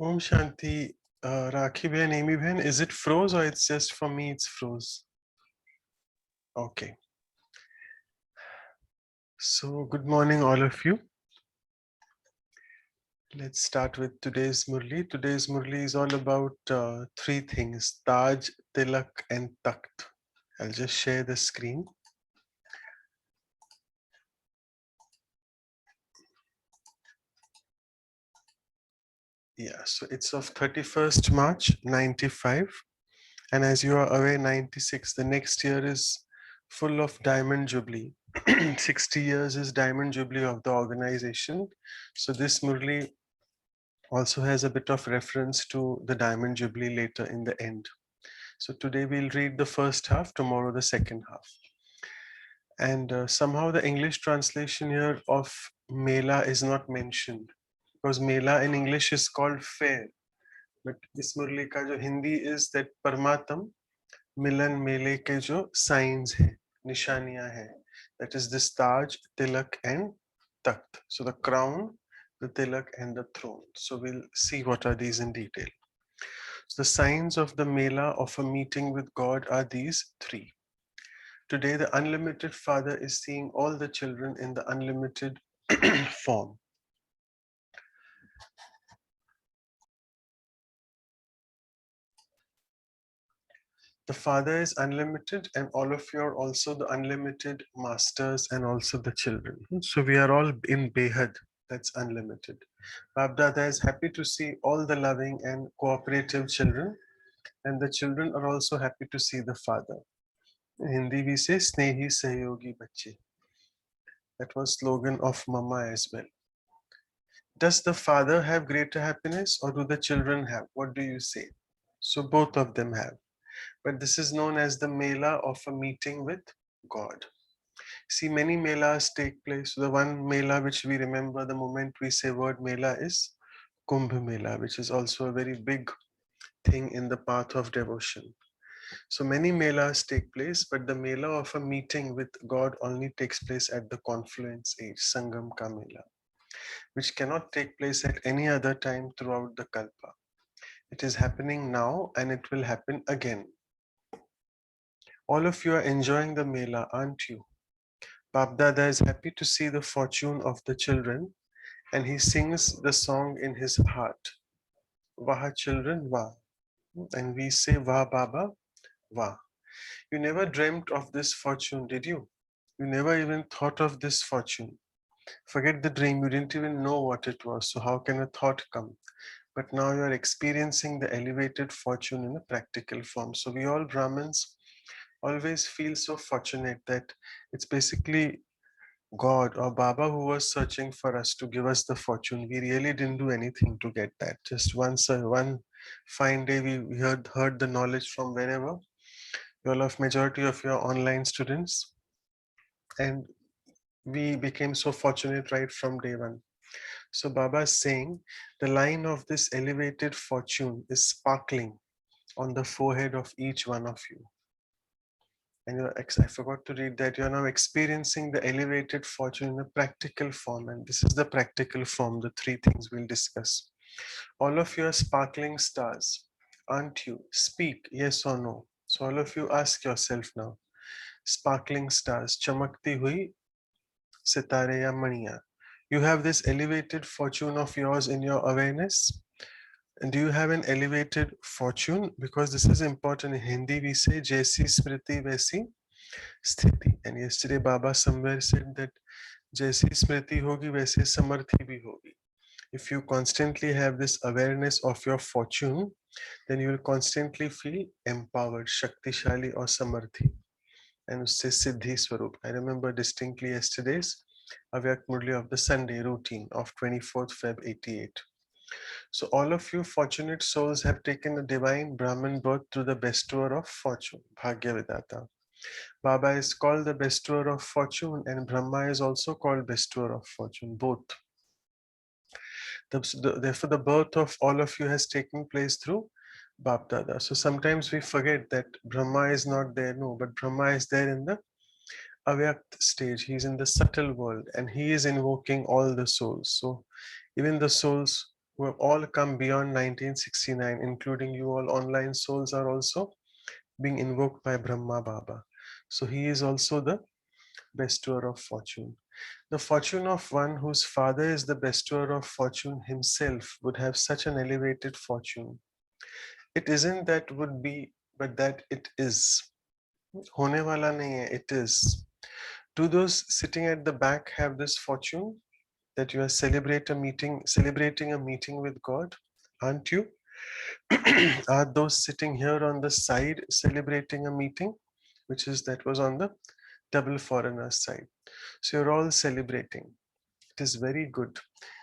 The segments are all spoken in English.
Om Shanti, Rakhi Bhen, Amy Bhen, is it froze or it's just for me it's froze? Okay. So good morning all of you. Let's start with today's Murli. Today's Murli is all about three things, Taj, Tilak and Takht. I'll just share the screen. Yeah, so it's of 31st March 95. And as you are aware, 96, the next year is full of Diamond Jubilee. 60 years is Diamond Jubilee of the organization. So this Murli also has a bit of reference to the Diamond Jubilee later in the end. So today we'll read the first half, tomorrow the second half. And somehow the English translation here of mela is not mentioned because mela in English is called fair. But इस मुरली का जो Hindi is that परमात्म मिलन मेले के जो signs है, निशानियां हैं. That is this Taj, Tilak and Takht. So the crown, the Tilak and the throne. So we'll see what are these in detail. So the signs of the mela of a meeting with God are these three. Today the unlimited Father is seeing all the children in the unlimited form. The Father is unlimited and all of you are also the unlimited masters and also the children. So we are all in Behad, that's unlimited. Babdada is happy to see all the loving and cooperative children, and the children are also happy to see the Father. In Hindi we say Snehi Sahyogi Bache. That was slogan of Mama as well. Does the Father have greater happiness or do the children have? What do you say? So both of them have. But this is known as the mela of a meeting with God. See, many melas take place. The one mela which we remember the moment we say word mela is Kumbh Mela, which is also a very big thing in the path of devotion. So many melas take place, but the mela of a meeting with God only takes place at the confluence age, Sangam Ka Mela, which cannot take place at any other time throughout the Kalpa. It is happening now and it will happen again. All of you are enjoying the mela, aren't you? Babdada is happy to see the fortune of the children and he sings the song in his heart. Vaha children, Vah. And we say, Vah Baba, Vah. You never dreamt of this fortune, did you? You never even thought of this fortune. Forget the dream, you didn't even know what it was. So how can a thought come? But now you are experiencing the elevated fortune in a practical form. So we all Brahmins always feel so fortunate that it's basically God or Baba who was searching for us to give us the fortune. We really didn't do anything to get that. Just once, one fine day, we heard the knowledge from wherever. You all of majority of your online students, and we became so fortunate right from day one. So Baba is saying the line of this elevated fortune is sparkling on the forehead of each one of you. And I forgot to read that you're now experiencing the elevated fortune in a practical form. And this is the practical form, the three things we'll discuss. All of you are sparkling stars, aren't you? Speak, yes or no. So all of you ask yourself now, sparkling stars, chamakti hui sitare ya maniya. You have this elevated fortune of yours in your awareness. And do you have an elevated fortune? Because this is important. In Hindi, we say, Jaisi Smriti Vaisi Sthiti. And yesterday, Baba somewhere said that Jaisi Smriti Hogi, Vaisi Samarthi bhi hogi. If you constantly have this awareness of your fortune, then you will constantly feel empowered, Shaktishali or Samarthi. And usse Siddhi Swarup. I remember distinctly yesterday's Avyak Murli of the Sunday routine of 24th Feb 88. So all of you fortunate souls have taken a divine Brahman birth through the bestower of fortune, Bhagya Vedata. Baba is called the bestower of fortune and Brahma is also called bestower of fortune, both. Therefore, the birth of all of you has taken place through Bapdada. So sometimes we forget that Brahma is not there, no, but Brahma is there in the Avyakt stage. He's in the subtle world and he is invoking all the souls. So even the souls who have all come beyond 1969, including you all online souls, are also being invoked by Brahma Baba. So he is also the bestower of fortune. The fortune of one whose father is the bestower of fortune himself would have such an elevated fortune. It isn't that would be, but that it is. Hone wala nahi hai, it is. Do those sitting at the back have this fortune that you are celebrating a meeting with God? Aren't you? Are those sitting here on the side celebrating a meeting, which is that was on the double foreigner side? So you're all celebrating. It is very good.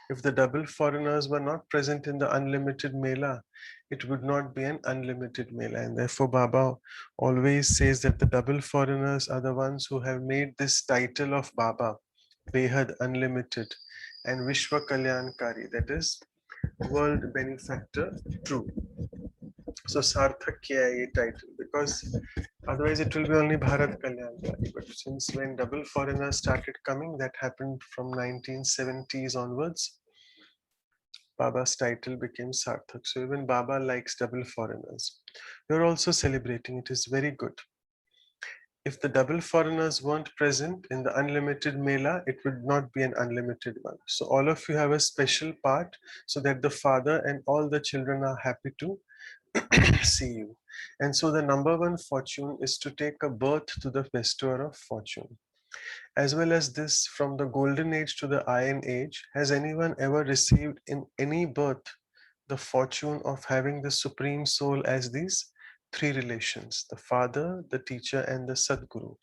If the double foreigners were not present in the unlimited mela, it would not be an unlimited mela. And therefore, Baba always says that the double foreigners are the ones who have made this title of Baba, Behad Unlimited, and Vishwa Kalyankari, that is, World Benefactor True. So Sarthak kiya hai ye title, because otherwise it will be only Bharat Kalyankari. But since when double foreigners started coming, that happened from 1970s onwards, Baba's title became Sarthak. So even Baba likes double foreigners. You're also celebrating. It is very good. If the double foreigners weren't present in the unlimited mela, it would not be an unlimited one. So all of you have a special part so that the father and all the children are happy to see you. And so the number one fortune is to take a birth to the bestower of fortune. As well as this, from the golden age to the iron age, has anyone ever received in any birth the fortune of having the supreme soul as these three relations: the father, the teacher, and the Sadguru,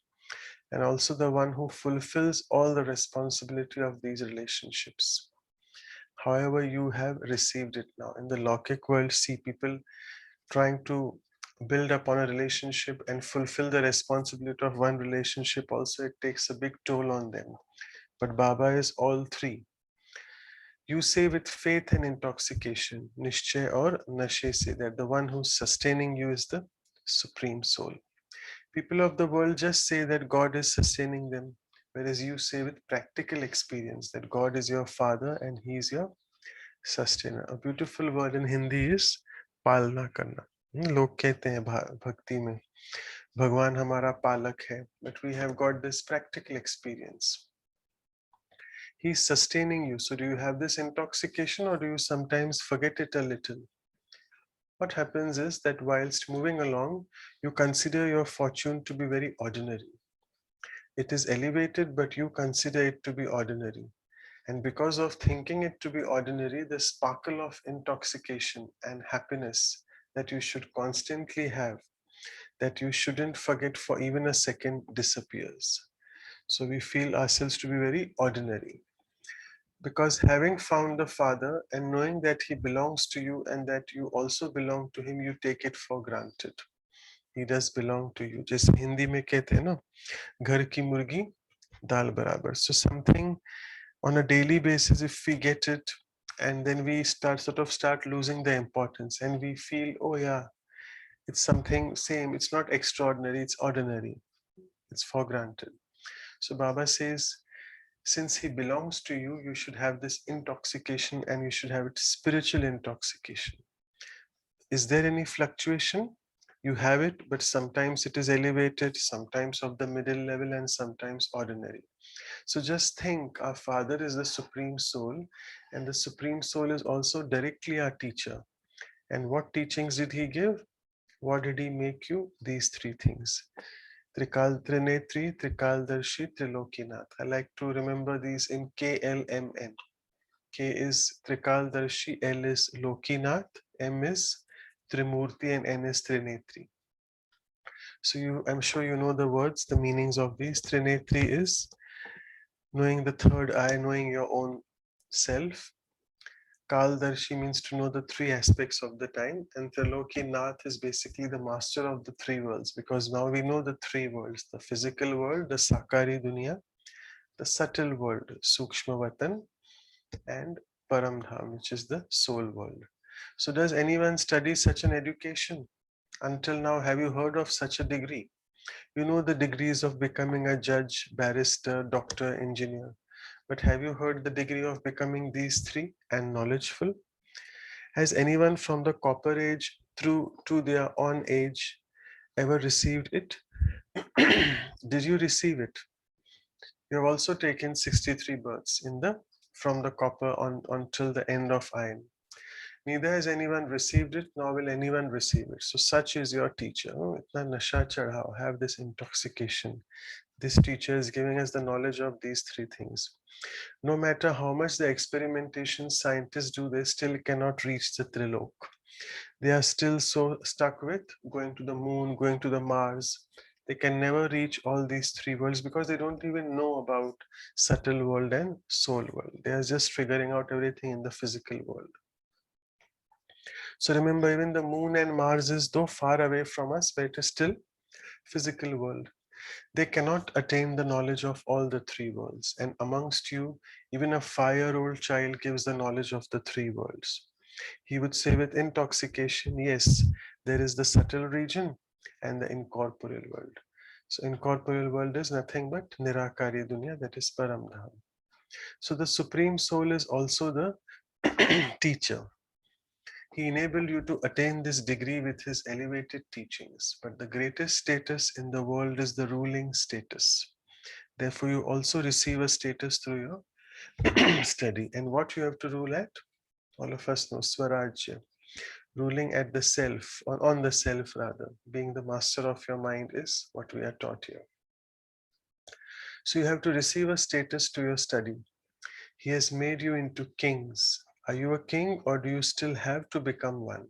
and also the one who fulfills all the responsibility of these relationships? However, you have received it now. In the Lokik world, see people trying to build upon a relationship and fulfill the responsibility of one relationship. Also, it takes a big toll on them. But Baba is all three. You say with faith and intoxication, Nishchay or Nashe, say that the one who's sustaining you is the Supreme Soul. People of the world just say that God is sustaining them, whereas you say with practical experience that God is your Father and He is your sustainer. A beautiful word in Hindi is पालना करना. लोग कहते हैं भक्ति में भगवान हमारा पालक है, but we have got this practical experience. He's sustaining you. So do you have this intoxication, or do you sometimes forget it a little? What happens is that whilst moving along, you consider your fortune to be very ordinary. It is elevated, but you consider it to be ordinary. And because of thinking it to be ordinary, the sparkle of intoxication and happiness that you should constantly have, that you shouldn't forget for even a second, disappears. So we feel ourselves to be very ordinary. Because having found the Father and knowing that He belongs to you and that you also belong to Him, you take it for granted. He does belong to you. जैसे हिंदी में कहते हैं ना, घर की मुर्गी दाल बराबर. So something on a daily basis, if we get it, and then we start losing the importance, and we feel, oh yeah, it's something same. It's not extraordinary. It's ordinary. It's for granted. So Baba says, since he belongs to you, you should have this intoxication, and you should have it spiritual intoxication. Is there any fluctuation? You have it, but sometimes it is elevated, sometimes of the middle level, and sometimes ordinary. So just think, our Father is the Supreme Soul, and the Supreme Soul is also directly our teacher. And what teachings did he give? What did he make you? These three things. Trikal Trinetri, Trikaldarshi, Trilokinath. I like to remember these in KLMN. K is Trikaldarshi, L is Lokinath, M is Trimurti, and N is Trinetri. So I'm sure you know the words, the meanings of these. Trinetri is knowing the third eye, knowing your own self. Kaldarshi means to know the three aspects of the time, and Trilokinath is basically the master of the three worlds, because now we know the three worlds: the physical world, the Sakari Dunya, the subtle world, Sukshma Vatan, and Paramdham, which is the soul world. So does anyone study such an education? Until now, have you heard of such a degree? You know the degrees of becoming a judge, barrister, doctor, engineer. But have you heard the degree of becoming these three and knowledgeful? Has anyone from the copper age through to their on age ever received it? Did you receive it? You have also taken 63 births in the from the copper on until the end of iron. Neither has anyone received it, nor will anyone receive it. So such is your teacher. Oh, itna nasha chadhao, have this intoxication. This teacher is giving us the knowledge of these three things. No matter how much the experimentation scientists do, they still cannot reach the Trilok. They are still so stuck with going to the moon, going to the Mars. They can never reach all these three worlds because they don't even know about subtle world and soul world. They are just figuring out everything in the physical world. So remember, even the moon and Mars is though far away from us, but it is still physical world. They cannot attain the knowledge of all the three worlds. And amongst you, even a 5-year-old child gives the knowledge of the three worlds. He would say with intoxication, yes, there is the subtle region and the incorporeal world. So incorporeal world is nothing but Nirakari Dunya, that is Paramdham. So the Supreme Soul is also the teacher. He enabled you to attain this degree with his elevated teachings. But the greatest status in the world is the ruling status. Therefore, you also receive a status through your study. And what you have to rule at? All of us know Swarajya. Ruling at the self, or on the self rather. Being the master of your mind is what we are taught here. So you have to receive a status to your study. He has made you into kings. Are you a king or do you still have to become one?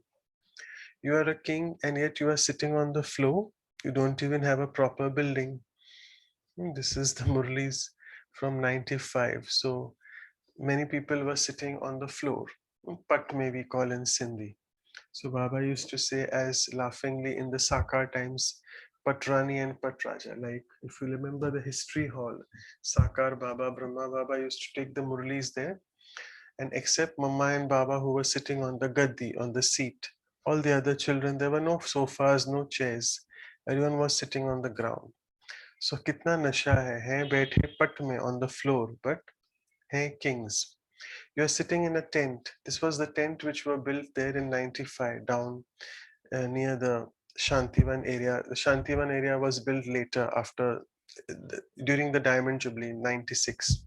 You are a king and yet you are sitting on the floor. You don't even have a proper building. This is the Murlis from 95. So many people were sitting on the floor. Pat may we call in Sindhi. So Baba used to say as laughingly in the Sakar times, Patrani and Patraja. Like if you remember the history hall, Sakar Baba, Brahma Baba used to take the Murlis there. And except Mama and Baba who were sitting on the gaddi, on the seat, all the other children, there were no sofas, no chairs. Everyone was sitting on the ground. So kitna nasha hai baithe pat mein on the floor, but hey kings. You are sitting in a tent. This was the tent which were built there in 95 down near the Shantivan area. The Shantivan area was built later after during the Diamond Jubilee in 96.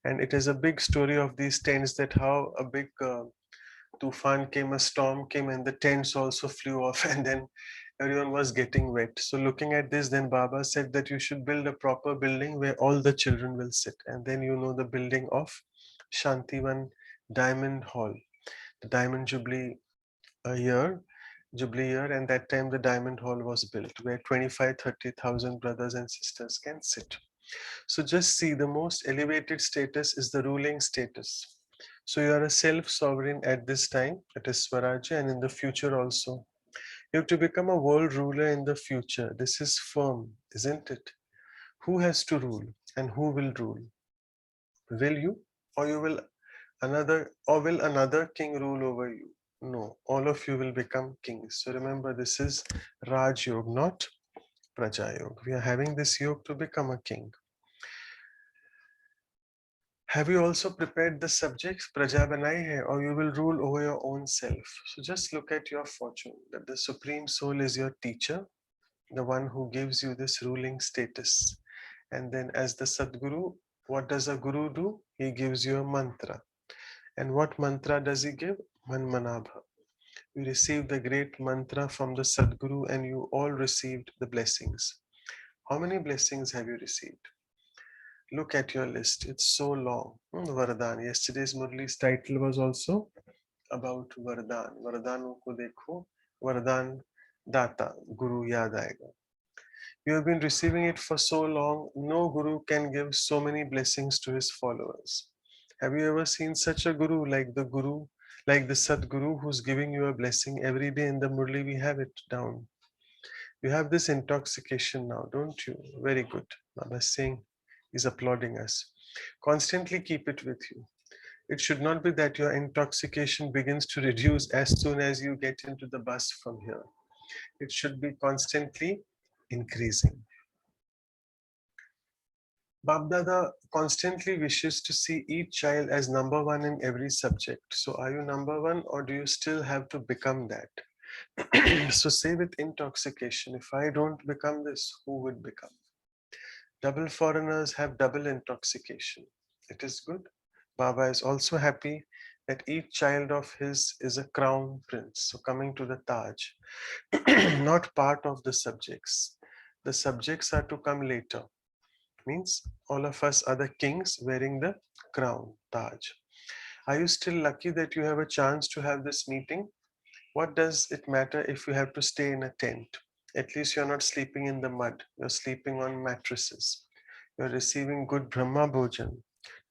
And it is a big story of these tents that how a big tufan came, a storm came, and the tents also flew off, and then everyone was getting wet. So looking at this, then Baba said that you should build a proper building where all the children will sit. And then you know the building of Shantivan Diamond Hall, the Diamond Jubilee year, Jubilee year, and that time the Diamond Hall was built where 25-30,000 brothers and sisters can sit. So just see, the most elevated status is the ruling status. So you are a self-sovereign at this time, that is Swarajya, and in the future also. You have to become a world ruler in the future. This is firm, isn't it? Who has to rule and who will rule? Will you or you will another or will another king rule over you? No, all of you will become kings. So remember, this is Raj Yoga, not Praja Yoga. We are having this yoga to become a king. Have you also prepared the subjects Praja banai hai, or you will rule over your own self? So just look at your fortune, that the Supreme Soul is your teacher, the one who gives you this ruling status. And then as the Sadguru, what does a Guru do? He gives you a mantra. And what mantra does he give? Manmanabha. You received the great mantra from the Sadguru and you all received the blessings. How many blessings have you received? Look at your list. It's so long. Vardhan. Yesterday's Murli's title was also about Vardhan. Vardhanu ko dekho. Vardhan Data. Guru yaad aayega. You have been receiving it for so long. No Guru can give so many blessings to his followers. Have you ever seen such a Guru, like the Sadguru who's giving you a blessing every day in the Murli? We have it down. You have this intoxication now, don't you? Very good. Baba is saying, he's applauding us. Constantly keep it with you. It should not be that your intoxication begins to reduce as soon as you get into the bus from here. It should be constantly increasing. Babdada constantly wishes to see each child as number one in every subject. So are you number one or do you still have to become that? So say with intoxication, if I don't become this, who would become? Double foreigners have double intoxication. It is good. Baba is also happy that each child of his is a crown prince. So coming to the Taj, not part of the subjects. The subjects are to come later. Means all of us are the kings wearing the crown, Taj. Are you still lucky that you have a chance to have this meeting? What does it matter if you have to stay in a tent? At least you're not sleeping in the mud. You're sleeping on mattresses. You're receiving good Brahma Bhojan,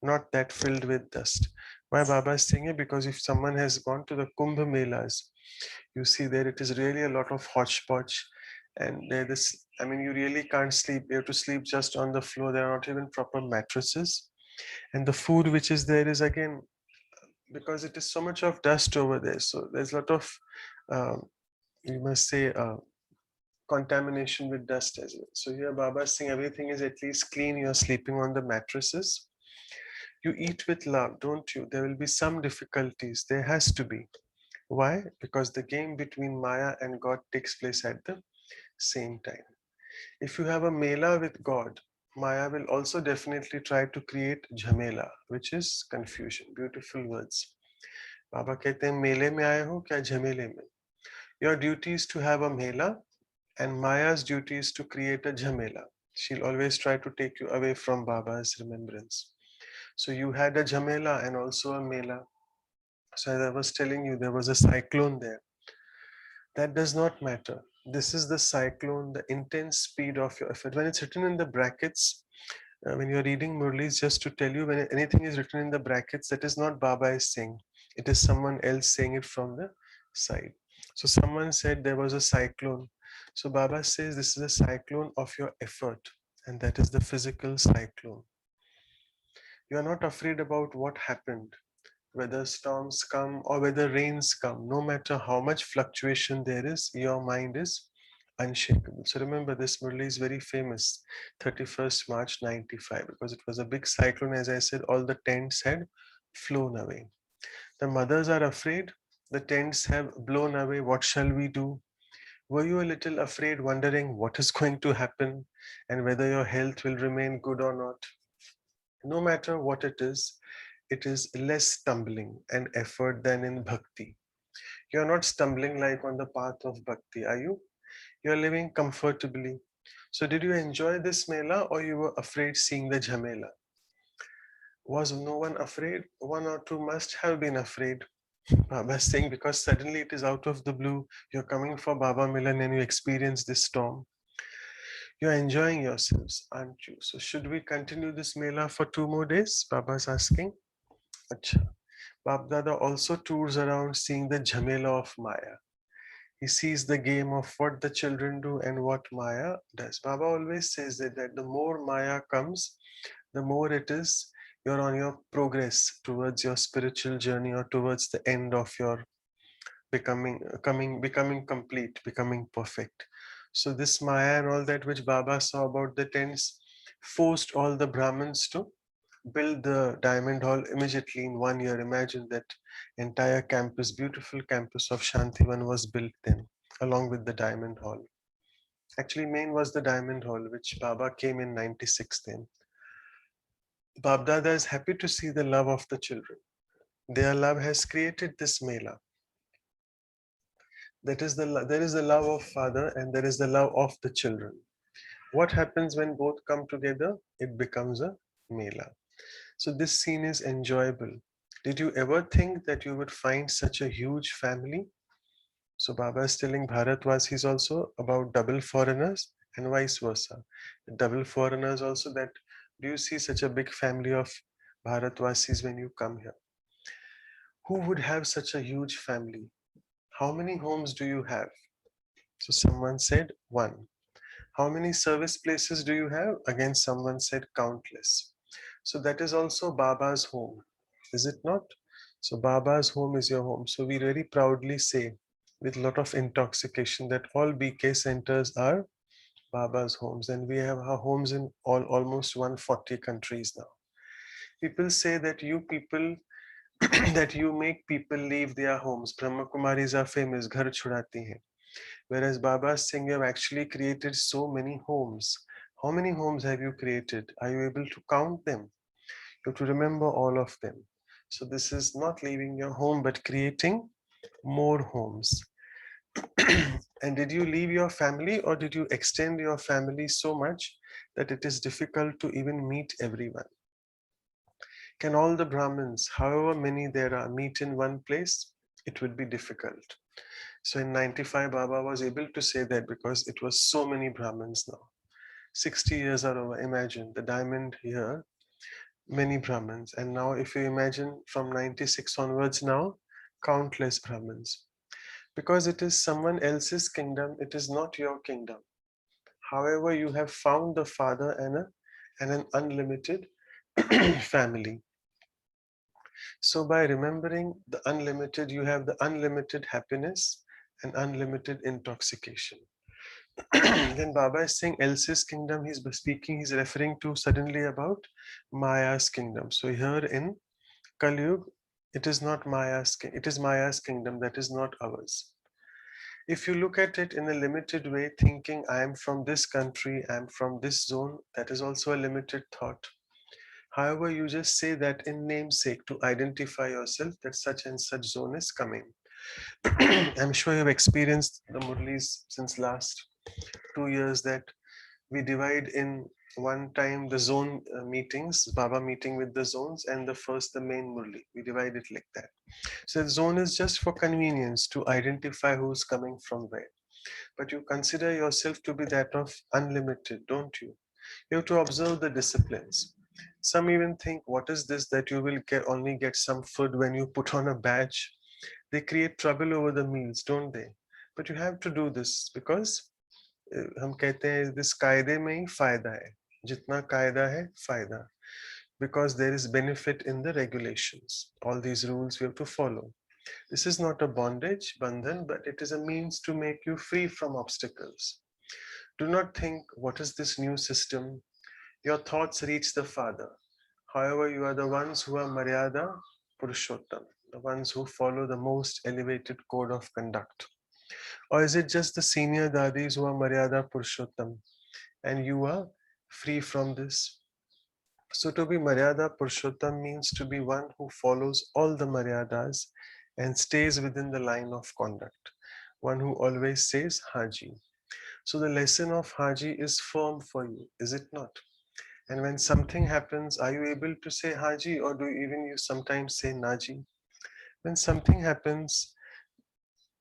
not that filled with dust. Why Baba is saying it? Because if someone has gone to the Kumbh Melas, you see there it is really a lot of hodgepodge. And there this, I mean, you really can't sleep. You have to sleep just on the floor. There are not even proper mattresses. And the food which is there is again, because it is so much of dust over there. So there's a lot of, um, you must say, contamination with dust as well. So here Baba is saying everything is at least clean. You're sleeping on the mattresses. You eat with love, don't you? There will be some difficulties. There has to be. Why? Because the game between Maya and God takes place at the same time. If you have a mela with God, Maya will also definitely try to create jhamela, which is confusion. Beautiful words. Baba कहते हैं मेले में आए हो क्या झमेले में? Your duty is to have a mela, and Maya's duty is to create a jhamela. She'll always try to take you away from Baba's remembrance. So you had a jhamela and also a mela. So as I was telling you, there was a cyclone there. That does not matter. This is the cyclone, the intense speed of your effort. When it's written in the brackets, when you're reading Murli, just to tell you, when anything is written in the brackets, that is not Baba is saying. It is someone else saying it from the side. So someone said there was a cyclone. So Baba says this is a cyclone of your effort, and that is the physical cyclone. You are not afraid about what happened, whether storms come or whether rains come. No matter how much fluctuation there is, your mind is unshakable. So remember, this Murli is very famous, 31st March 95, because it was a big cyclone. As I said, all the tents had flown away. The mothers are afraid. The tents have blown away. What shall we do? Were you a little afraid, wondering what is going to happen and whether your health will remain good or not? No matter what it is less stumbling and effort than in bhakti. You're not stumbling like on the path of bhakti, are you? You're living comfortably. So, did you enjoy this mela or you were afraid seeing the jhamela? Was no one afraid? One or two must have been afraid. Baba is saying because suddenly it is out of the blue, you're coming for Baba Milan and you experience this storm. You're enjoying yourselves, aren't you? So, should we continue this mela for 2 more days? Baba is asking. Acha. Babdada also tours around seeing the jhamela of Maya. He sees the game of what the children do and what Maya does. Baba always says that the more Maya comes, the more it is you're on your progress towards your spiritual journey or towards the end of your becoming complete, becoming perfect. So this Maya and all that which Baba saw about the tents forced all the Brahmins to build the diamond hall immediately in 1 year. Imagine that entire campus, beautiful campus of Shantivan was built then, along with the diamond hall. Actually, main was the diamond hall, which Baba came in 96 then. Babdada is happy to see the love of the children. Their love has created this mela. There is the love of father and there is the love of the children. What happens when both come together? It becomes a mela. So this scene is enjoyable. Did you ever think that you would find such a huge family? So Baba is telling Bharatvasis also about double foreigners and vice versa. Double foreigners also, that do you see such a big family of Bharatvasis when you come here? Who would have such a huge family? How many homes do you have? So someone said one. How many service places do you have? Again, someone said countless. So that is also Baba's home, is it not? So Baba's home is your home. So we very proudly say with a lot of intoxication that all BK centers are Baba's homes, and we have our homes in almost 140 countries now. People say that you people that you make people leave their homes. Brahma Kumaris are famous, ghar chudati hai. Whereas Baba is saying you have actually created so many homes. How many homes have you created? Are you able to count them? You have to remember all of them. So this is not leaving your home, but creating more homes. And did you leave your family, or did you extend your family so much that it is difficult to even meet everyone? Can all the Brahmins, however many there are, meet in one place? It would be difficult. So in 95, Baba was able to say that because it was so many Brahmins now. 60 years are over. Imagine the diamond here, many Brahmins. And now if you imagine from 96 onwards now, countless Brahmins. Because it is someone else's kingdom, it is not your kingdom. However, you have found the Father and an unlimited family. So by remembering the unlimited, you have the unlimited happiness and unlimited intoxication. When Baba is saying else's kingdom, he's speaking, he's referring to suddenly about Maya's kingdom. So here in Kali Yuga, it is not Maya's, it is Maya's kingdom, that is not ours. If you look at it in a limited way, thinking I am from this country, I am from this zone, that is also a limited thought. However, you just say that in namesake to identify yourself that such and such zone is coming. I'm sure you've experienced the Murlis since last 2 years that we divide in one time the zone meetings, Baba meeting with the zones, and the main Murli. We divide it like that. So the zone is just for convenience to identify who's coming from where. But you consider yourself to be that of unlimited, don't you? You have to observe the disciplines. Some even think, what is this that you will only get some food when you put on a badge? They create trouble over the meals, don't they? But you have to do this because हम कहते हैं this कायदे में ही फायदा है जितना कायदा है फायदा because there is benefit in the regulations. All these rules we have to follow. This is not a bondage, bandhan, but it is a means to make you free from obstacles. Do not think, what is this new system? Your thoughts reach the Father. However, you are the ones who are Maryada Purushottam, the ones who follow the most elevated code of conduct. Or is it just the senior dadis who are Maryada Purushottam and you are free from this? So to be Maryada Purushottam means to be one who follows all the Maryadas and stays within the line of conduct. One who always says Haji. So the lesson of Haji is firm for you, is it not? And when something happens, are you able to say Haji, or do even you sometimes say Naji? When something happens,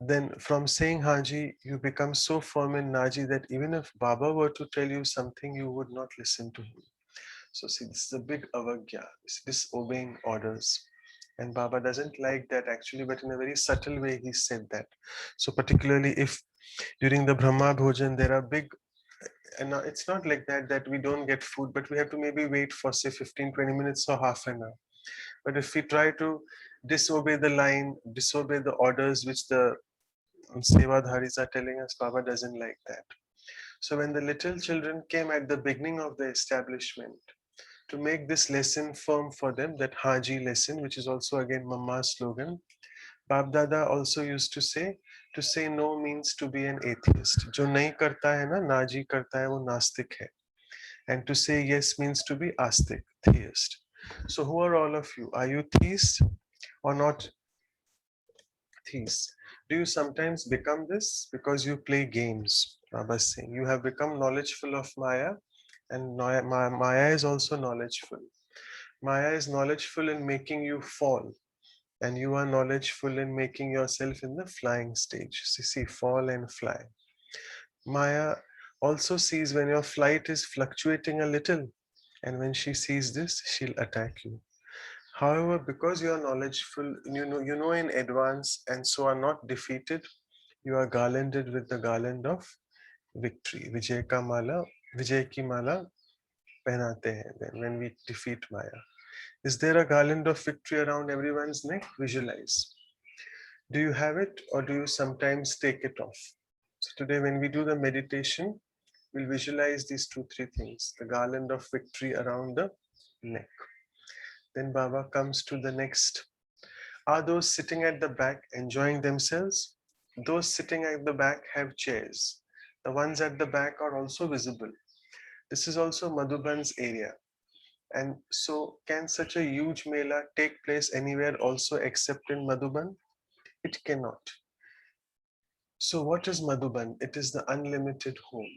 then from saying Haji, you become so firm in Naji that even if Baba were to tell you something, you would not listen to him. So see, this is a big avagya, it's disobeying orders. And Baba doesn't like that actually, but in a very subtle way he said that. So particularly if during the Brahma Bhojan there are big, and it's not like that we don't get food, but we have to maybe wait for say 15-20 minutes or half an hour. But if we try to disobey the line, disobey the orders which the Sevadharis are telling us, Baba doesn't like that. So when the little children came at the beginning of the establishment, to make this lesson firm for them, that Haji lesson, which is also again Mama's slogan, Bab Dada also used to say no means to be an atheist. Jo nahi karta hai na, Naji karta hai, wo Nastik hai. And to say yes means to be Astik, theist. So who are all of you? Are you theists or not theists? Do you sometimes become this? Because you play games, Baba is saying. You have become knowledgeful of Maya, and Maya is also knowledgeful. Maya is knowledgeful in making you fall, and you are knowledgeful in making yourself in the flying stage. See, fall and fly. Maya also sees when your flight is fluctuating a little, and when she sees this, she'll attack you. However, because you are knowledgeful, you know in advance, and so are not defeated, you are garlanded with the garland of victory. Vijay ki mala pehnate hain then when we defeat Maya. Is there a garland of victory around everyone's neck? Visualize. Do you have it, or do you sometimes take it off? So today when we do the meditation, We'll visualize these two, three things. The garland of victory around the neck. Then Baba comes to the next. Are those sitting at the back enjoying themselves? Those sitting at the back have chairs. The ones at the back are also visible. This is also Madhuban's area. And so, can such a huge mela take place anywhere also except in Madhuban? It cannot. So, what is Madhuban? It is the unlimited home.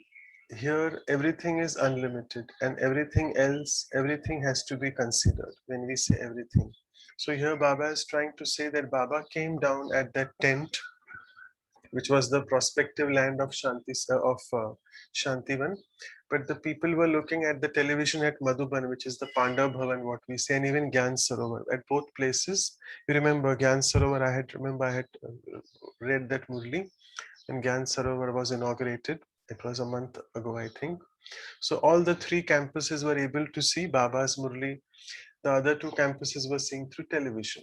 Here, everything is unlimited, and everything else, everything has to be considered when we say everything. So, here Baba is trying to say that Baba came down at that tent, which was the prospective land of Shantivan. But the people were looking at the television at Madhuban, which is the Pandav Bhavan, what we say, and even Gyan Sarovar. At both places, you remember Gyan Sarovar, I had read that Murli, and Gyan Sarovar was inaugurated. It was a month ago, I think. So all the three campuses were able to see Baba's Murli. The other two campuses were seeing through television.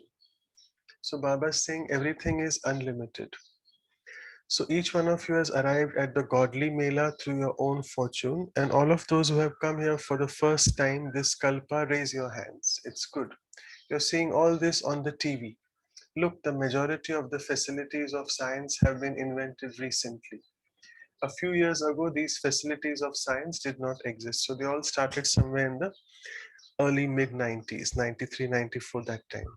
So Baba is saying everything is unlimited. So each one of you has arrived at the godly mela through your own fortune, and all of those who have come here for the first time this kalpa, raise your hands. It's good. You're seeing all this on the TV. Look, the majority of the facilities of science have been invented recently. A few years ago, these facilities of science did not exist. So they all started somewhere in the early mid 90s, 93, 94, that time.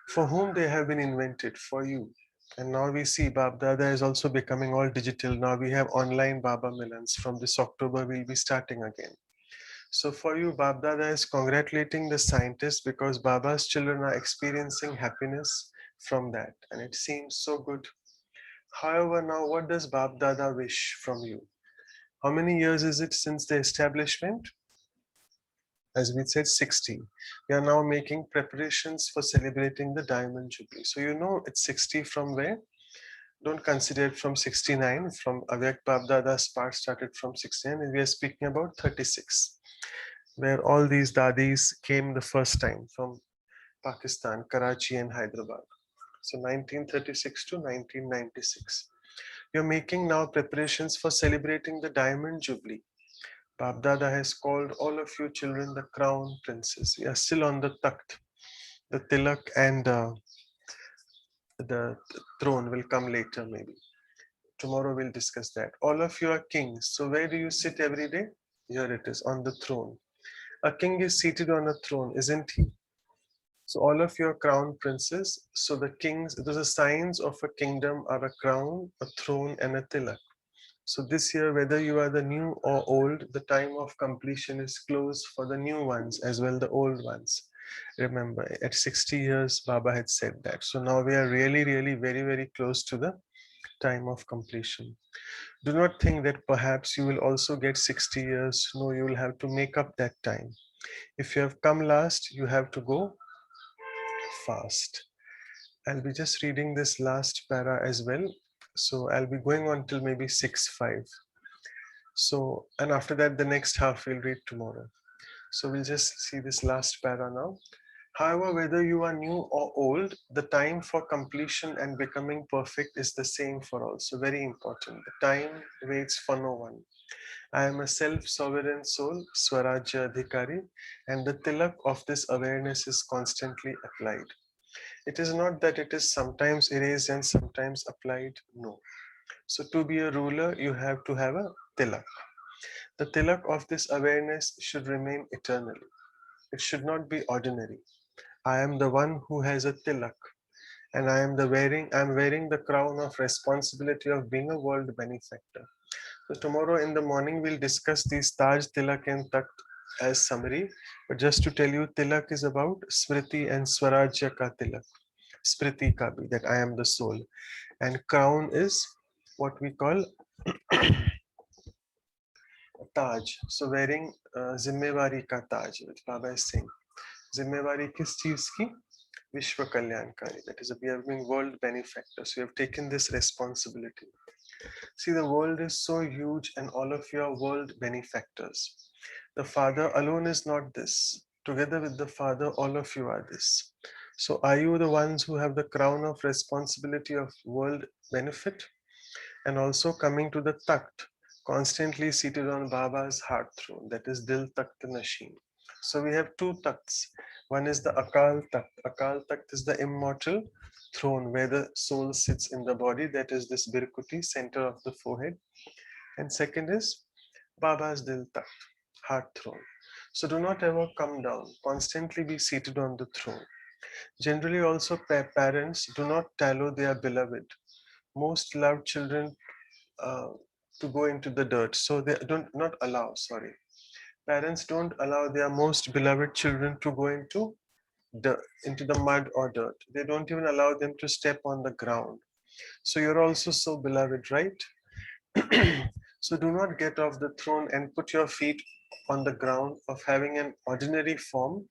For whom they have been invented? For you. And now we see Bab Dada is also becoming all digital. Now we have online Baba Milans. From this October, we'll be starting again. So for you, Bab Dada is congratulating the scientists because Baba's children are experiencing happiness from that. And it seems so good. However, now what does Bab Dada wish from you? How many years is it since the establishment? As we said, 60. We are now making preparations for celebrating the Diamond Jubilee. So you know it's 60 from where? Don't consider it from 69. From Avyak Bab Dada's part started from 69, and we are speaking about 36, where all these dadis came the first time from Pakistan, Karachi and Hyderabad. So 1936 to 1996. You're making now preparations for celebrating the Diamond Jubilee. Bab Dada has called all of you children the crown princes. We are still on the takht. The tilak and the throne will come later, maybe. Tomorrow we'll discuss that. All of you are kings. So where do you sit every day? Here it is, on the throne. A king is seated on a throne, isn't he? So all of your crown princes. So the kings, the signs of a kingdom are a crown, a throne, and a tilak. So this year, whether you are the new or old, the time of completion is close for the new ones as well the old ones. Remember, at 60 years, Baba had said that. So now we are really, really very, very close to the time of completion. Do not think that perhaps you will also get 60 years. No, you will have to make up that time. If you have come last, you have to go fast. I'll be just reading this last para as well. So I'll be going on till maybe 6:05. So, and after that, the next half we'll read tomorrow. So we'll just see this last para now. However, whether you are new or old, the time for completion and becoming perfect is the same for all. So very important. The time waits for no one. I am a self-sovereign soul, Swarajya Adhikari, and the tilak of this awareness is constantly applied. It is not that it is sometimes erased and sometimes applied. No. So to be a ruler, you have to have a tilak. The tilak of this awareness should remain eternally. It should not be ordinary. I am the one who has a tilak, and I am wearing the crown of responsibility of being a world benefactor. So tomorrow in the morning we'll discuss these Taj, Tilak and Takht as summary. But just to tell you, Tilak is about Smriti and Swarajya ka Tilak. Smriti ka bhi, that I am the soul. And crown is what we call Taj. So wearing Zimmewari ka Taj, which Baba is saying. Zimmewari kis cheez ki? Vishwa Kalyankari. That is, we are being world benefactors. We have taken this responsibility. See, the world is so huge, and all of you are world benefactors. The Father alone is not this. Together with the Father, all of you are this. So, are you the ones who have the crown of responsibility of world benefit? And also coming to the Takht. constantly seated on Baba's heart throne, that is Dil Takht Nashin. So we have two takts. One is the Akal Takht. Akal Takht is the immortal throne where the soul sits in the body, that is this Birkuti, center of the forehead. And second is Baba's Dil Takht, heart throne. So do not ever come down, constantly be seated on the throne. Generally, also, parents do not tallow their beloved. Most love children uh, to go into the dirt. So they don't not allow, sorry. Parents don't allow their most beloved children to go into the mud or dirt. They don't even allow them to step on the ground. So you're also so beloved, right? So do not get off the throne and put your feet on the ground of having an ordinary form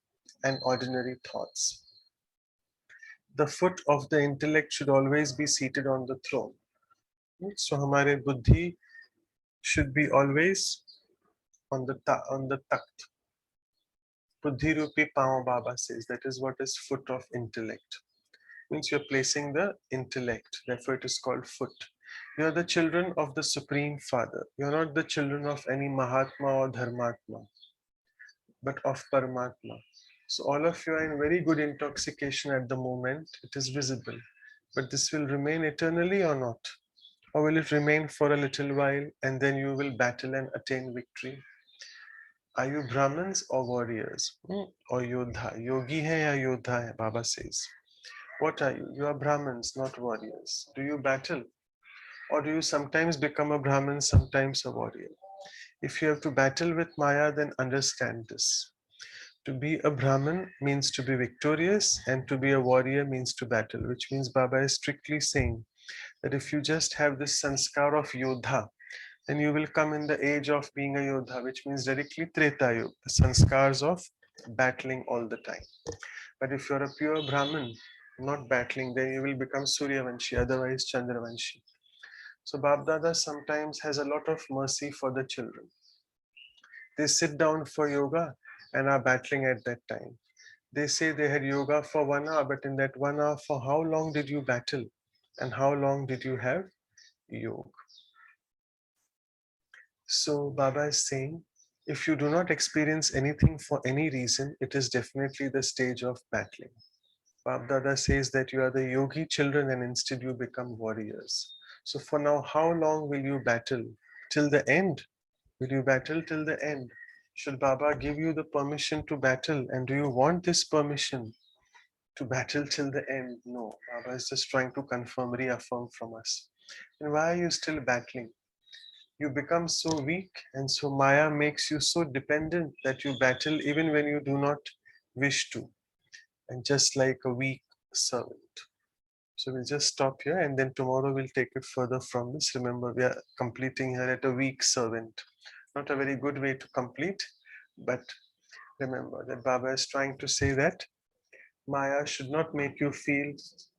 and ordinary thoughts. The foot of the intellect should always be seated on the throne. So हमारे बुद्धि should be always on the takht. Buddhi Rupi Pao Baba says that is what is foot of intellect. Means you're placing the intellect, therefore it is called foot. You are the children of the Supreme Father. You're not the children of any Mahatma or Dharmatma, but of Paramatma. So all of you are in very good intoxication at the moment. It is visible. But this will remain eternally or not? Or will it remain for a little while and then you will battle and attain victory? Are you Brahmins or warriors? Or Yodha? Yogi hai ya Yodha hai? Baba says. What are you? You are Brahmins, not warriors. Do you battle? Or do you sometimes become a Brahmin, sometimes a warrior? If you have to battle with Maya, then understand this. To be a Brahmin means to be victorious, and to be a warrior means to battle, which means Baba is strictly saying that if you just have this sanskar of Yodha, then you will come in the age of being a Yodha, which means directly Treta Yuga, the sanskars of battling all the time. But if you're a pure Brahmin, not battling, then you will become Suryavanshi, otherwise Chandravanshi. So Babdada sometimes has a lot of mercy for the children. They sit down for yoga and are battling at that time. They say they had yoga for 1 hour, but in that 1 hour, for how long did you battle? And how long did you have yoga? So Baba is saying, if you do not experience anything for any reason, it is definitely the stage of battling. Babdada says that you are the yogi children and instead you become warriors. So for now, how long will you battle? Till the end? Will you battle till the end? Should Baba give you the permission to battle? And do you want this permission to battle till the end? No. Baba is just trying to confirm, reaffirm from us. And why are you still battling? You become so weak, and so Maya makes you so dependent that you battle even when you do not wish to, and just like a weak servant. So we'll just stop here and then tomorrow we'll take it further from this. Remember, we are completing here at a weak servant. Not a very good way to complete, but remember that Baba is trying to say that Maya should not make you feel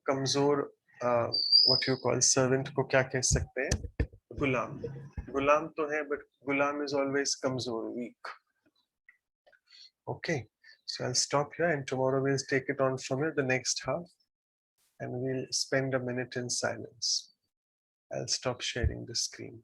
kamzor, what you call servant को क्या कह सकते हैं? Gulam. Gulam तो है, but gulam is always kamzor, weak. Okay, so I'll stop here and tomorrow we'll take it on from here, the next half, and we'll spend a minute in silence. I'll stop sharing the screen.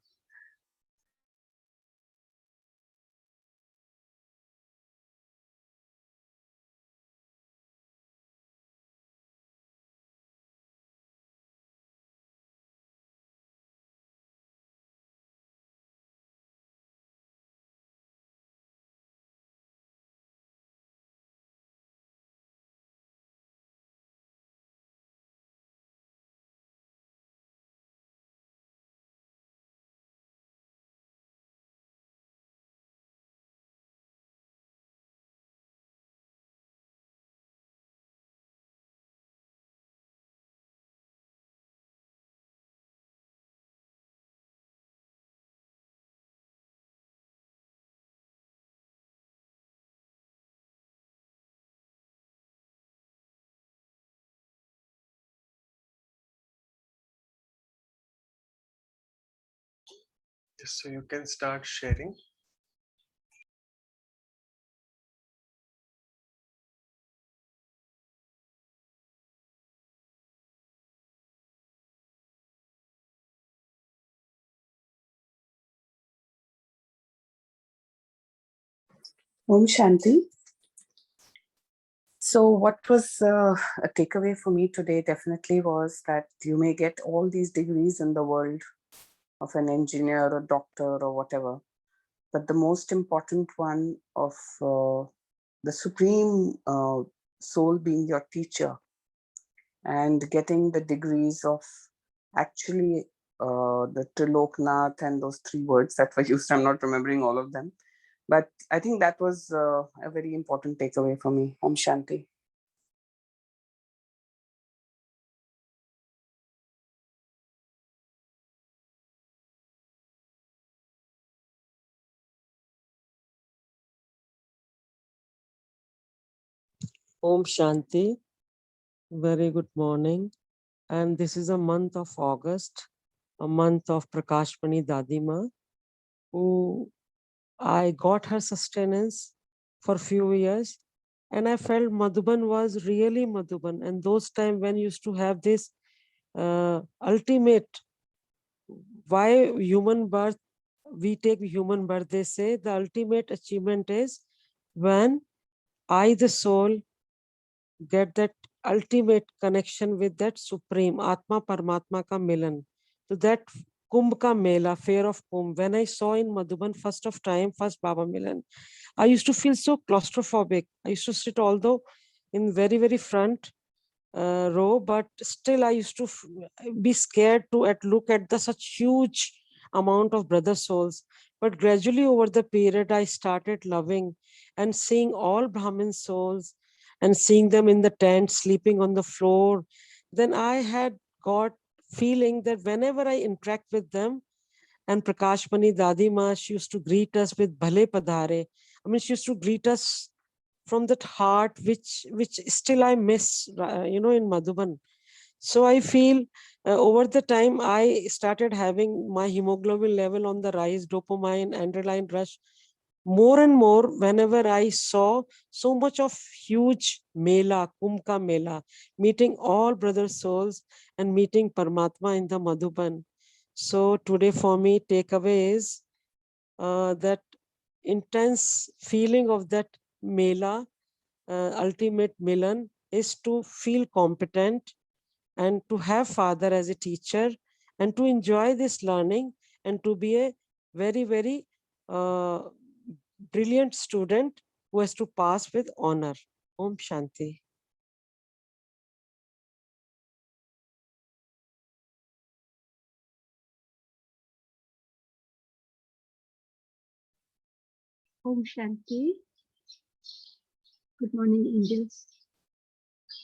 So you can start sharing. Om Shanti. So, what was a takeaway for me today definitely was that you may get all these degrees in the world of an engineer or doctor or whatever, but the most important one of the supreme soul being your teacher and getting the degrees of actually the Triloknath and those three words that were used. I'm not remembering all of them, but I think that was a very important takeaway for me. Om Shanti. Om Shanti, very good morning. And this is a month of August, a month of Prakashmani Dadima, who I got her sustenance for few years. And I felt Madhuban was really Madhuban. And those times when used to have this ultimate, why human birth, we take human birth, they say the ultimate achievement is when I, the soul, get that ultimate connection with that supreme Atma Paramatma ka Milan. So that Kumbh ka Mela, fair of Kumbh, when I saw in Madhuban first Baba Milan, I used to feel so claustrophobic. I used to sit, although in very, very front row, but still I used to be scared to look at the such huge amount of brother souls. But gradually over the period, I started loving and seeing all Brahmin souls and seeing them in the tent, sleeping on the floor. Then I had got feeling that whenever I interact with them, and Prakashmani Dadima, she used to greet us with Bhale Padhare. I mean, she used to greet us from that heart, which still I miss, in Madhuban. So I feel over the time I started having my hemoglobin level on the rise, dopamine, adrenaline rush, more and more whenever I saw so much of huge mela, Kumbh Mela, meeting all brother souls and meeting Paramatma in the Madhuban. So today for me, takeaway is that intense feeling of that mela, ultimate Milan, is to feel competent and to have father as a teacher and to enjoy this learning and to be a very, very uh, brilliant student who has to pass with honor. Om Shanti. Om Shanti. Good morning, angels.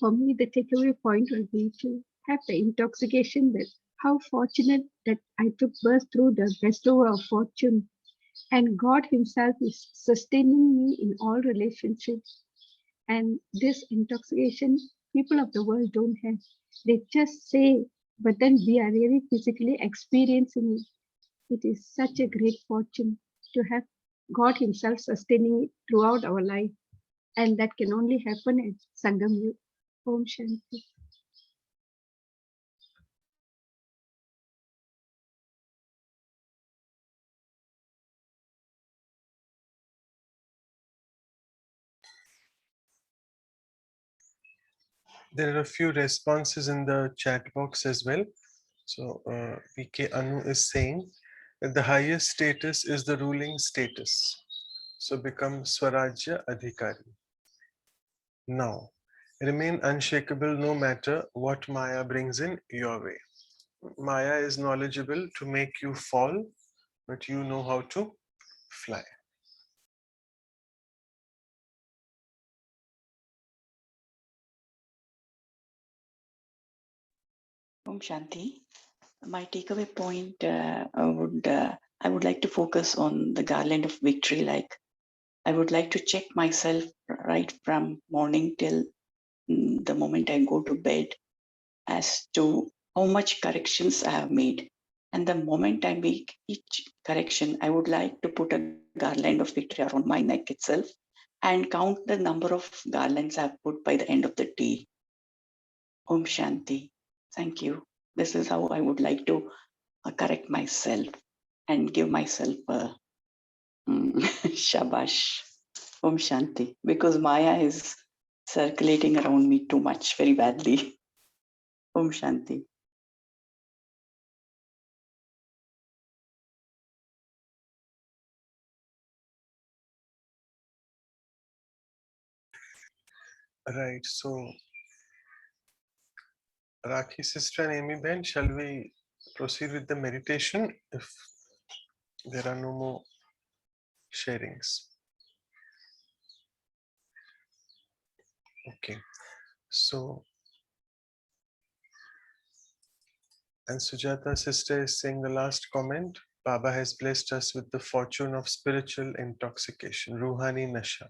For me, the takeaway point will be to have the intoxication that how fortunate that I took birth through the bestower of fortune, and God Himself is sustaining me in all relationships. And this intoxication, people of the world don't have. They just say, but then we are really physically experiencing it. It is such a great fortune to have God Himself sustaining it throughout our life. And that can only happen at Sangam Yug. Om Shanti. There are a few responses in the chat box as well. So PK Anu is saying that the highest status is the ruling status. So become Swarajya Adhikari. Now, remain unshakable no matter what Maya brings in your way. Maya is knowledgeable to make you fall, but you know how to fly. Om Shanti. My takeaway point I would like to focus on the garland of victory. Like I would like to check myself right from morning till the moment I go to bed as to how much corrections I have made. And the moment I make each correction, I would like to put a garland of victory around my neck itself and count the number of garlands I've put by the end of the day. Om Shanti. Thank you. This is how I would like to correct myself and give myself a shabash. Om Shanti. Because Maya is circulating around me too much, very badly. Om Shanti. Right. So, Rakhi sister and Amy Ben, shall we proceed with the meditation if there are no more sharings? Okay. So, and Sujata sister is saying the last comment. Baba has blessed us with the fortune of spiritual intoxication, Ruhani Nasha,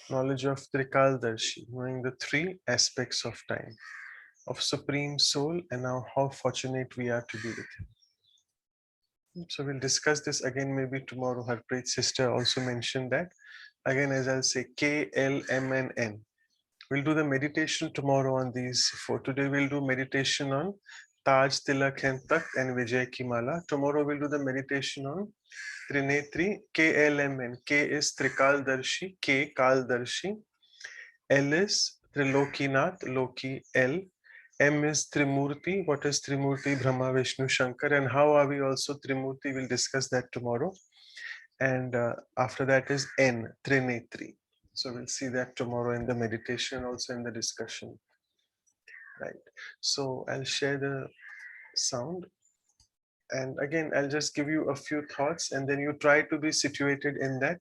knowledge of Trikaldarshi, knowing the three aspects of time, of Supreme Soul, and now how fortunate we are to be with Him. So we'll discuss this again maybe tomorrow. Harpreet sister also mentioned that. Again, as I'll say, K, L, M, and N. We'll do the meditation tomorrow on these four. Today we'll do meditation on Taj, Tilak, and Takht and Vijay Ki Mala. Tomorrow we'll do the meditation on Trinetri, K, L, M, N. K is Trikaldarshi, K, Kaldarshi. L is Trilokinath, Loki, L. M is Trimurti. What is Trimurti? Brahma, Vishnu, Shankar. And how are we also Trimurti? We'll discuss that tomorrow. And after that is N, Trinetri. So we'll see that tomorrow in the meditation, also in the discussion. Right. So I'll share the sound. And again, I'll just give you a few thoughts and then you try to be situated in that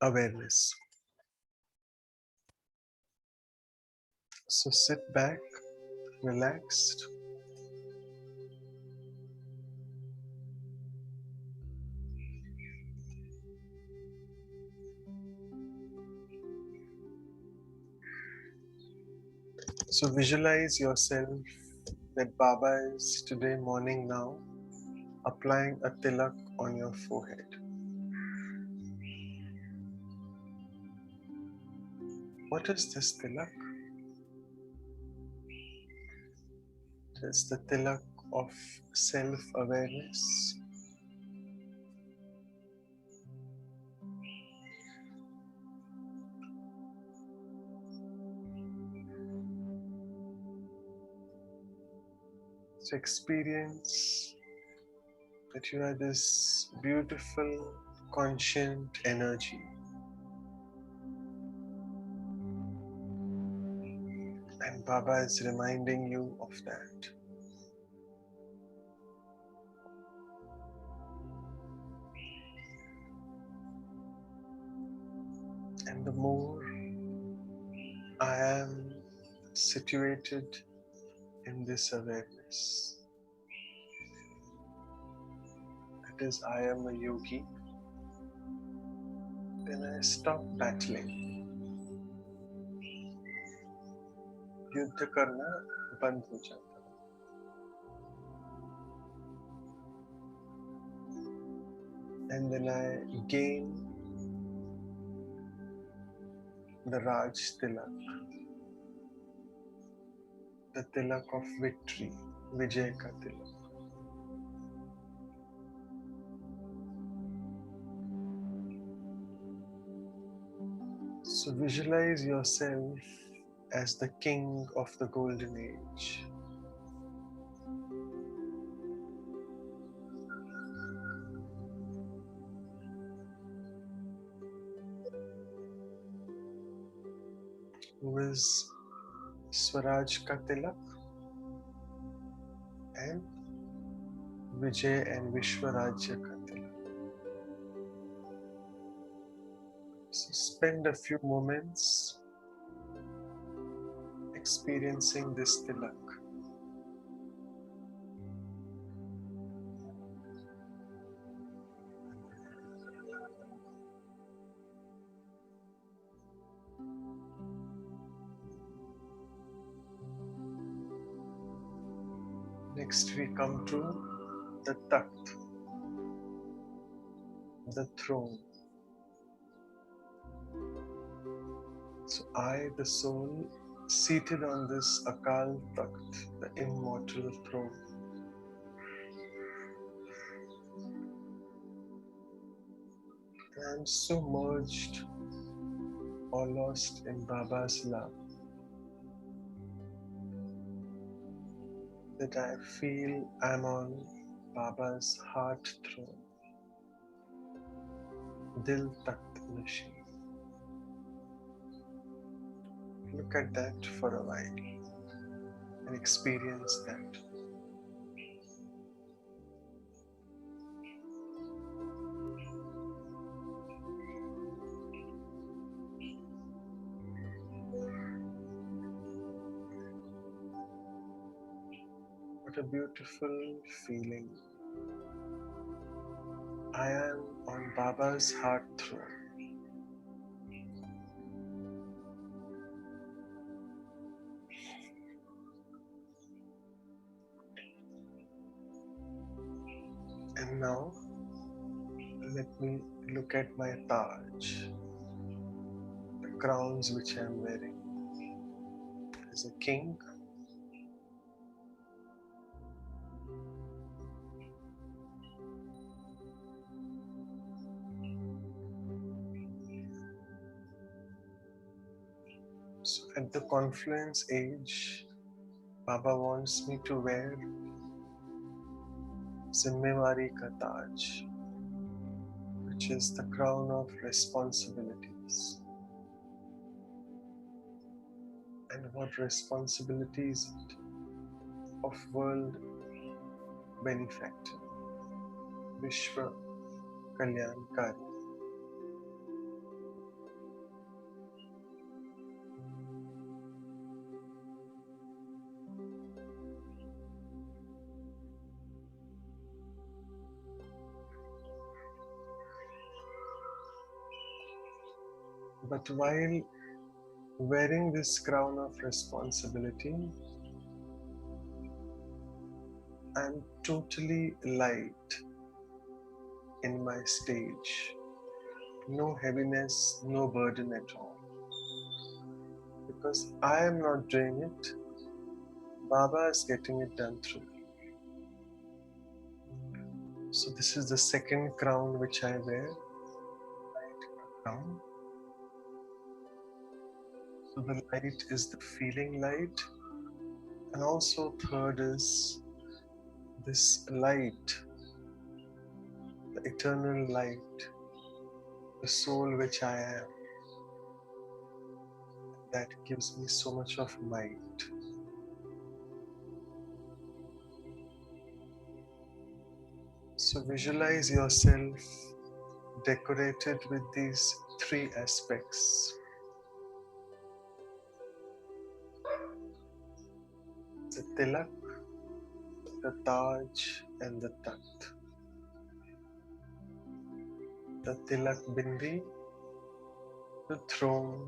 awareness. So sit back, relaxed. So visualize yourself that Baba is today morning now applying a tilak on your forehead. What is this tilak? It is the tilak of self-awareness. So experience that you are this beautiful, conscient energy. And Baba is reminding you of that. And the more I am situated in this awareness, that is, I am a yogi, then I stop battling. युद्ध करना बंद हो जाता है. And then I gain the Raj Tilak, the Tilak of victory, Vijay ka Tilak. So visualize yourself as the king of the golden age. Who is Swaraj ka Tilak and Vijay and Vishwarajya ka Tilak. So spend a few moments experiencing this Tilak. Next we come to the Takht, the throne. So I, the soul, seated on this Akal Takht, the immortal throne. I'm so merged or lost in Baba's love that I feel I'm on Baba's heart throne. Dil Takht Nashi. Look at that for a while and experience that. What a beautiful feeling. I am on Baba's heart throne. And now, let me look at my Taj, the crowns which I am wearing. As a king, so at the confluence age, Baba wants me to wear Zimmewari Ka Taj, which is the crown of responsibilities. And what responsibility is it? Of world benefactor, Vishwa Kalyankari. But while wearing this crown of responsibility, I'm totally light in my stage. No heaviness, no burden at all. Because I am not doing it, Baba is getting it done through me. So this is the second crown which I wear. Light crown. So the light is the feeling light. And also third is this light, the eternal light, the soul which I am. That gives me so much of might. So visualize yourself decorated with these three aspects. The tilak, the taj and the takht. The tilak bindi, the throne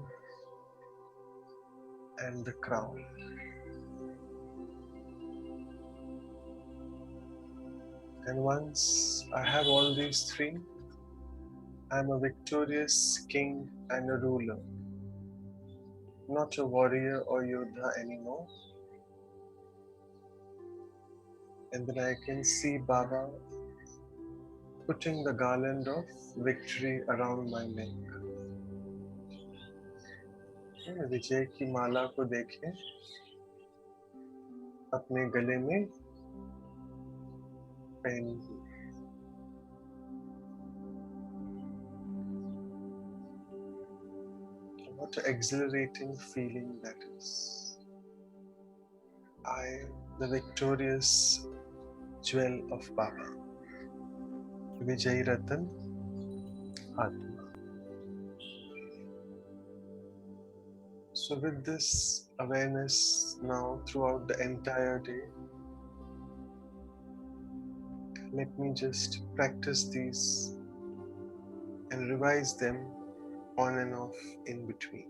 and the crown. And once I have all these three, I am a victorious king and a ruler, not a warrior or yodha anymore. And then I can see Baba putting the garland of victory around my neck. विजय की माला को देखें अपने गले में पहनी हुई. What an exhilarating feeling that is. I, the victorious jewel of Baba, Vijay Ratan Atma. So with this awareness now throughout the entire day, let me just practice these and revise them on and off in between.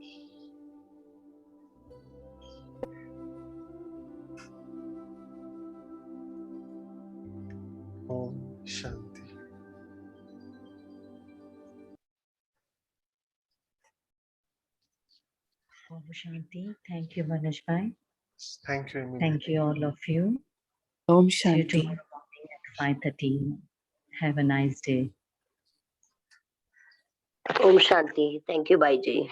Om Shanti. Om Shanti. Thank you, Manoj Bhai. Thank you, Emily. Thank you, all of you. Om See you Shanti. tomorrow morning at 5:30. Have a nice day. Om Shanti. Thank you, Baiji.